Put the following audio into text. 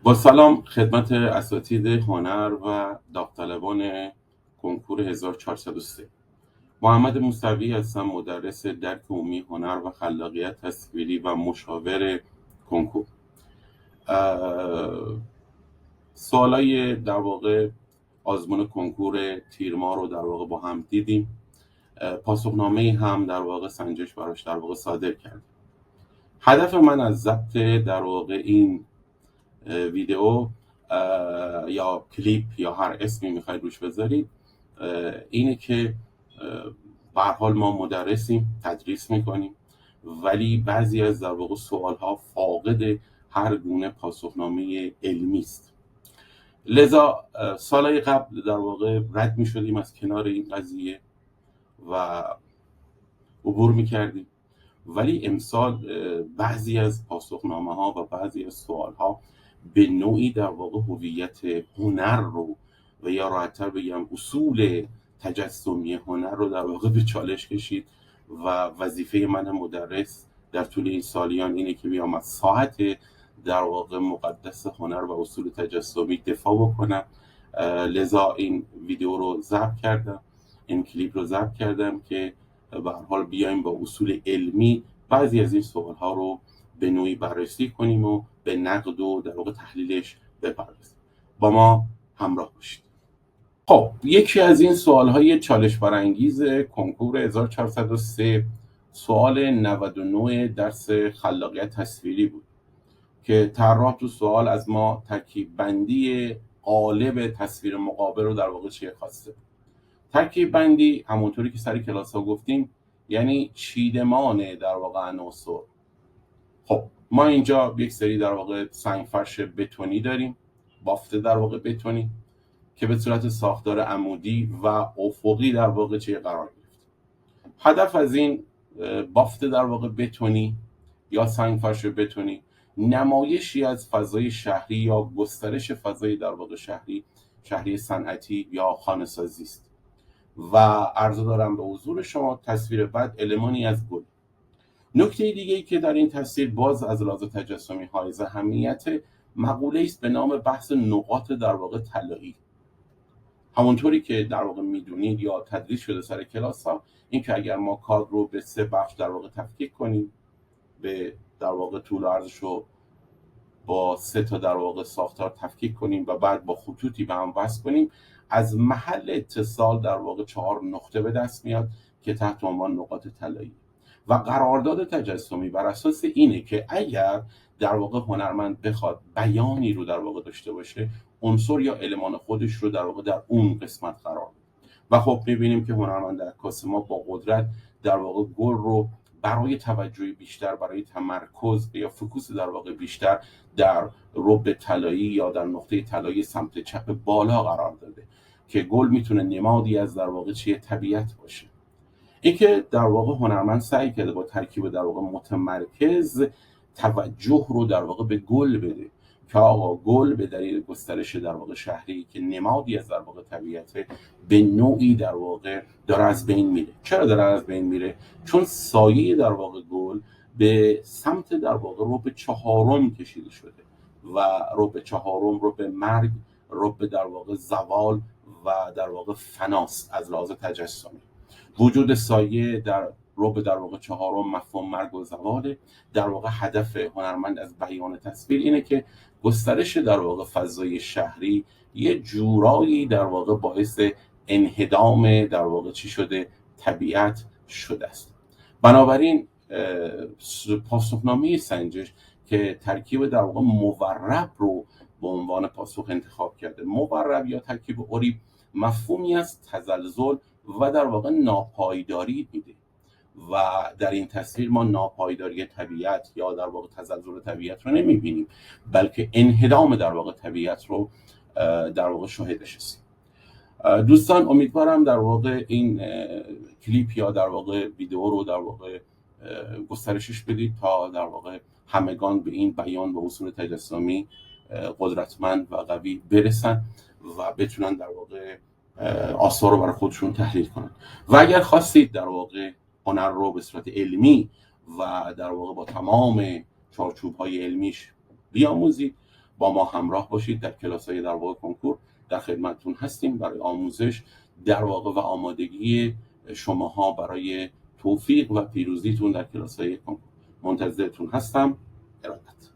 با سلام خدمت اساتید هنر و داوطلبان کنکور 1403. محمد موسوی هستم، مدرس درک عمومی هنر و خلاقیت تصویری و مشاور کنکور. سوالای در واقع آزمون کنکور تیر ماه رو در واقع با هم دیدیم. پاسخنامه هم در واقع سنجش براش در واقع صادر کرد. هدف من از ضبط در واقع این ویدیو یا کلیپ یا هر اسمی میخواید روش بذارید اینه که به هر حال ما مدرسیم، تدریس میکنیم، ولی بعضی از در واقع سوال ها فاقد هر گونه پاسخنامه علمی است. لذا سالهای قبل در واقع رد میشدیم از کنار این قضیه و عبور میکردیم، ولی امسال بعضی از پاسخنامه ها و بعضی از سوال ها به نوعی در واقع هویت هنر رو و یا راحت‌تر بگم اصول تجسمی هنر رو در واقع به چالش کشید و وظیفه من مدرس در طول این سالیان اینه که بیام از ساحت در واقع مقدس هنر و اصول تجسمی دفاع بکنم. لذا این ویدیو رو ضبط کردم، این کلیپ رو ضبط کردم که به هر حال بیایم با اصول علمی بعضی از این سوال ها رو به نوعی بررسی کنیم و به نقد و در واقع تحلیلش بپردازیم. با ما همراه باشید. خب یکی از این سوال های چالش برانگیز کنکور 1403 سوال 99 درس خلاقیت تصویری بود که طراح تو سوال از ما ترکیب بندی قالب تصویر مقابل رو در واقع چیه خواسته. ترکیب بندی همونطوری که سر کلاس ها گفتیم یعنی چیدمان در واقع عناصر. خب ما اینجا یک سری در واقع سنگ فرش بتونی داریم، بافت در واقع بتونی که به صورت ساختار عمودی و افقی در واقع چه قرار گرفت. هدف از این بافت در واقع بتونی یا سنگ فرش بتونی نمایشی از فضای شهری یا گسترش فضای در واقع شهری صنعتی یا خانه‌سازی است و عرضه دارم به حضور شما تصویر بعد المانی از گل. نکته دیگه ای که در این تصویر باز از لحاظ تجسمی حائز اهمیت مقوله است به نام بحث نقاط در واقع طلایی. همونطوری که در واقع میدونید یا تدریس شده سر کلاس ها، این که اگر ما کادر رو به 3 بخش در واقع تفکیک کنیم، به در واقع طول و عرضش رو با 3 تا در واقع ساختار تفکیک کنیم و بعد با خطوطی به هم وصل کنیم، از محل اتصال در واقع 4 نقطه به دست میاد که تحت عنوان نقاط طلایی. و قرارداد تجسمی بر اساس اینه که اگر در واقع هنرمند بخواد بیانی رو در واقع داشته باشه، عنصر یا المان خودش رو در واقع در اون قسمت قرار بده. و خب میبینیم که هنرمند عکاس ما با قدرت در واقع گل رو برای توجه بیشتر، برای تمرکز یا فوکوس در واقع بیشتر در ربع طلایی یا در نقطه طلایی سمت چپ بالا قرار داده که گل میتونه نمادی از در واقع چیه طبیعت باشه. این که در واقع هنرمند سعی کرده با ترکیب در واقع متمرکز توجه رو در واقع به گل بده که آقا گل به دلیل گسترش در واقع شهری که نمادی از در واقع طبیعت به نوعی در واقع داره از بین میره. چرا داره از بین میره؟ چون سایه در واقع گل به سمت در واقع ربع 4 کشیده شده و ربع 4 ربع مرگ، ربع در واقع زوال و در واقع فناست. از لحاظ تجسمی وجود سایه در ربع در واقع 4 مفهوم مرگ و زواله. در واقع هدف هنرمند از بیان تصویر اینه که گسترش در واقع فضای شهری یه جورایی در واقع باعث انهدام در واقع چی شده؟ طبیعت شده است. بنابراین پاسخنامه سنجش که ترکیب در واقع مورب رو به عنوان پاسخ انتخاب کرده. مورب یا ترکیب عریب مفهومی از تزلزل و در واقع ناپایداری میده و در این تصویر ما ناپایداری طبیعت یا در واقع تزلزل طبیعت رو نمیبینیم، بلکه انهدام در واقع طبیعت رو در واقع شاهدش هستیم. دوستان امیدوارم در واقع این کلیپ یا در واقع ویدیو رو در واقع گسترشش بدید تا در واقع همگان به این بیان و اصول تجسمی قدرتمند و قوی برسن و بتونن در واقع آثار رو برای خودشون تحلیل کنن. و اگر خواستید در واقع هنر رو به صورت علمی و در واقع با تمام چارچوب‌های علمیش بیاموزید، با ما همراه باشید در کلاس‌های در واقع کنکور. در خدمتتون هستیم برای آموزش در واقع و آمادگی شماها برای توفیق و پیروزیتون در کلاس‌های کنکور. منتظرتون هستم. ارادت.